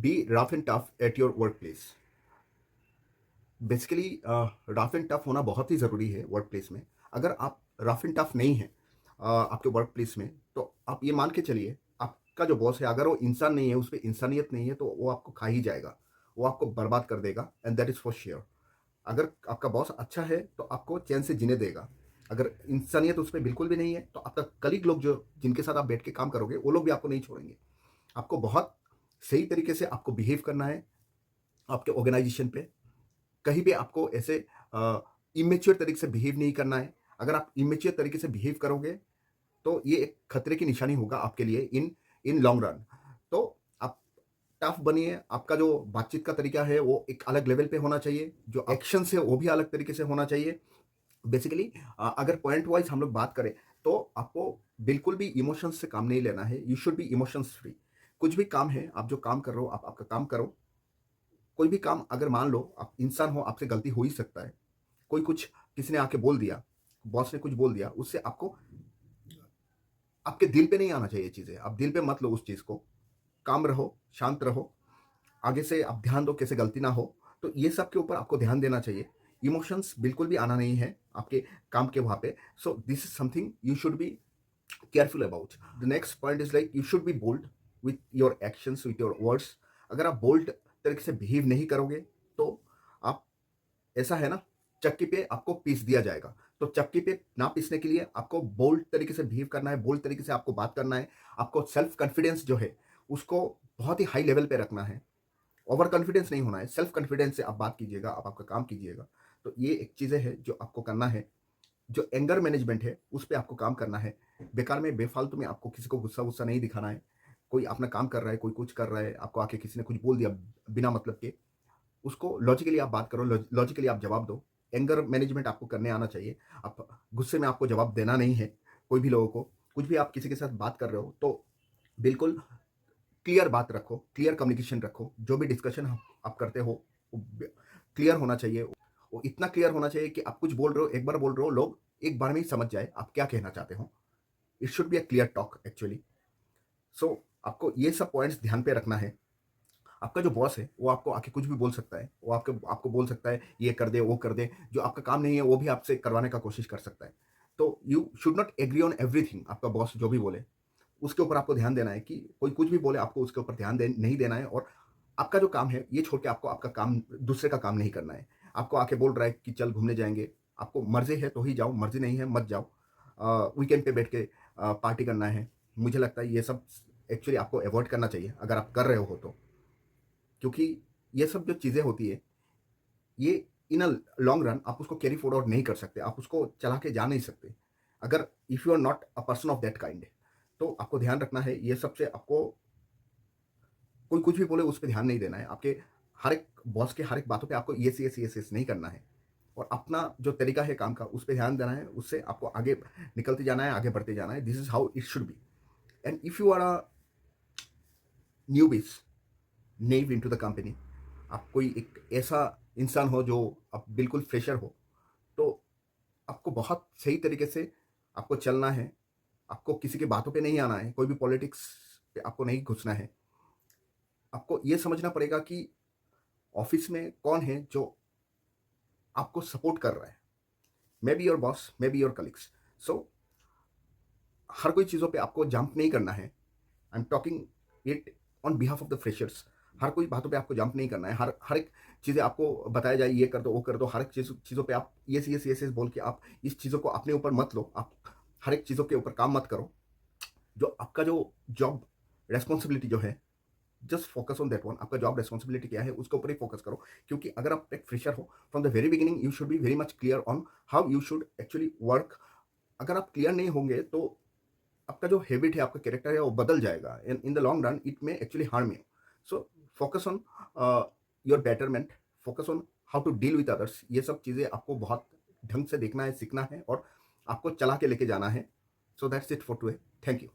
B rough and tough at your work place. Basically rough and tough होना बहुत ही ज़रूरी है वर्क प्लेस में। अगर आप रफ एंड टफ नहीं हैं आपके वर्क प्लेस में, तो आप ये मान के चलिए आपका जो बॉस है, अगर वो इंसान नहीं है, उस पे इंसानियत नहीं है, तो वो आपको खा ही जाएगा, वो आपको बर्बाद कर देगा, and that is for sure. अगर आपका बॉस अच्छा है तो आपको चैन से जीने देगा। अगर इंसानियत उस पे बिल्कुल भी नहीं है, तो आपका कलीग लोग जो जिनके साथ आप बैठ के काम करोगे, वो लोग भी आपको नहीं छोड़ेंगे। आपको बहुत सही तरीके से आपको बिहेव करना है आपके ऑर्गेनाइजेशन पे। कहीं भी आपको ऐसे इमेच्योर तरीके से बिहेव नहीं करना है। अगर आप इमेच्योर तरीके से बिहेव करोगे, तो ये एक खतरे की निशानी होगा आपके लिए इन इन लॉन्ग रन। तो आप टफ बनिए, आपका जो बातचीत का तरीका है वो एक अलग लेवल पे होना चाहिए, जो एक्शंस है वो भी अलग तरीके से होना चाहिए। बेसिकली अगर पॉइंट वाइज हम लोग बात करें, तो आपको बिल्कुल भी इमोशंस से काम नहीं लेना है। You should B emotions free. कुछ भी काम है, आप जो काम कर रहे हो, आप आपका काम करो। कोई भी काम, अगर मान लो आप इंसान हो, आपसे गलती हो ही सकता है। कोई कुछ किसी ने आके बोल दिया, बॉस ने कुछ बोल दिया, उससे आपको आपके दिल पे नहीं आना चाहिए चीज़ें। आप दिल पे मत लो उस चीज़ को। काम रहो, शांत रहो, आगे से आप ध्यान दो कैसे गलती ना हो। तो ये सब के ऊपर आपको ध्यान देना चाहिए। इमोशंस बिल्कुल भी आना नहीं है आपके काम के वहाँ पे। So this is something you should be careful about. The next point is like you should be bold with your actions, with your words. अगर आप बोल्ड तरीके से बिहेव नहीं करोगे, तो आप, ऐसा है ना, चक्की पे आपको पीस दिया जाएगा। तो चक्की पे ना पीसने के लिए आपको बोल्ड तरीके से बिहेव करना है, बोल्ड तरीके से आपको बात करना है। आपको सेल्फ कॉन्फिडेंस जो है, उसको बहुत ही हाई लेवल पे रखना है। ओवर कॉन्फिडेंस नहीं होना है, सेल्फ कॉन्फिडेंस से आप बात कीजिएगा, आप आपका काम कीजिएगा। तो ये एक चीज़ें हैं जो आपको करना है। जो एंगर मैनेजमेंट है, उस पे आपको काम करना है। बेकार में, बेफालतू में आपको किसी को गुस्सा-वुस्सा नहीं दिखाना है। कोई अपना काम कर रहा है, कोई कुछ कर रहा है, आपको आके किसी ने कुछ बोल दिया बिना मतलब के, उसको लॉजिकली आप बात करो, लॉजिकली आप जवाब दो। एंगर मैनेजमेंट आपको करने आना चाहिए। आप गुस्से में आपको जवाब देना नहीं है कोई भी लोगों को। कुछ भी आप किसी के साथ बात कर रहे हो, तो बिल्कुल क्लियर बात रखो, क्लियर कम्युनिकेशन रखो। जो भी डिस्कशन आप करते हो, वो क्लियर होना चाहिए। वो इतना क्लियर होना चाहिए कि आप कुछ बोल रहे हो, एक बार बोल रहे हो, लोग एक बार में ही समझ जाए आप क्या कहना चाहते हो। It should be a clear talk actually. So आपको ये सब पॉइंट्स ध्यान पे रखना है। आपका जो बॉस है, वो आपको आके कुछ भी बोल सकता है। वो आपको आपको बोल सकता है ये कर दे, वो कर दे। जो आपका काम नहीं है, वो भी आपसे करवाने का कोशिश कर सकता है। तो you should not agree on everything. आपका बॉस जो भी बोले, उसके ऊपर आपको ध्यान देना है। कि कोई कुछ भी बोले, आपको उसके ऊपर ध्यान दे नहीं देना है। और आपका जो काम है, ये छोड़ के आपको आपका काम, दूसरे का काम नहीं करना है। आपको आके बोल रहा है कि चल घूमने जाएँगे, आपको मर्ज़ी है तो ही जाओ, मर्ज़ी नहीं है मत जाओ। वीकेंड पे बैठ के पार्टी करना है। मुझे लगता है ये सब एक्चुअली आपको अवॉइड करना चाहिए, अगर आप कर रहे हो तो। क्योंकि ये सब जो चीज़ें होती है, ये इन अ लॉन्ग रन आप उसको कैरी फॉरवर्ड नहीं कर सकते, आप उसको चला के जा नहीं सकते। अगर if you are not a person of that kind, तो आपको ध्यान रखना है। ये सबसे आपको कोई कुछ भी बोले उस पे ध्यान नहीं देना है। आपके हर एक बॉस के हर एक बातों पे आपको येस, येस, येस, येस नहीं करना है। और अपना जो तरीका है काम का, उस पे ध्यान देना है। उससे आपको आगे निकलते जाना है, आगे बढ़ते जाना है। This is how it should be. And if you are a newbies, new into the company, आप कोई एक ऐसा इंसान हो जो आप बिल्कुल फ्रेशर हो, तो आपको बहुत सही तरीके से आपको चलना है। आपको किसी की बातों पे नहीं आना है, कोई भी पॉलिटिक्स पे आपको नहीं घुसना है। आपको ये समझना पड़ेगा कि ऑफ़िस में कौन है जो आपको सपोर्ट कर रहा है। May be your boss, may be your colleagues. So हर कोई चीज़ों पे आपको जंप नहीं करना है। I am talking it on behalf of the freshers. हर कोई बातों पे आपको जंप नहीं करना है। हर हर एक चीज़ें आपको बताया जाए, ये कर दो, वो कर दो। हर एक चीज़ों पे आप येस, येस, येस, येस बोल के आप इस चीज़ों को अपने ऊपर मत लो। आप हर एक चीज़ों के ऊपर काम मत करो। जो आपका जो जॉब रिस्पॉन्सिबिलिटी जो है, just focus on that one. आपका जॉब रिस्पॉन्सिबिलिटी क्या है, उसके ऊपर ही फोकस करो। क्योंकि अगर आप एक फ्रेशर हो, from the very beginning you should be very much clear on how you should actually work. अगर आप क्लियर नहीं होंगे, तो आपका जो हैबिट है, आपका कैरेक्टर है, वो बदल जाएगा। In the long run it may actually harm you. So focus on your betterment, focus on how to deal with others. ये सब चीज़ें आपको बहुत ढंग से देखना है, सीखना है, और आपको चला के लेके जाना है। So that's it for today. Thank you.